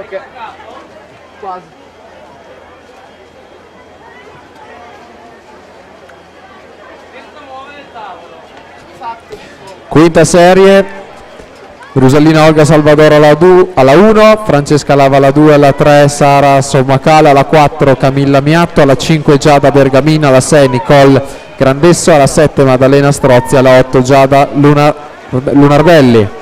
Ok. Quasi. Quinta serie, Rusallina Olga Salvador alla 1, Francesca Lava alla 2, alla 3 Sara Sommacala, alla 4 Camilla Miatto, alla 5 Giada Bergamina, alla 6 Nicole Grandesso, alla 7 Maddalena Strozzi, alla 8 Giada Lunardelli.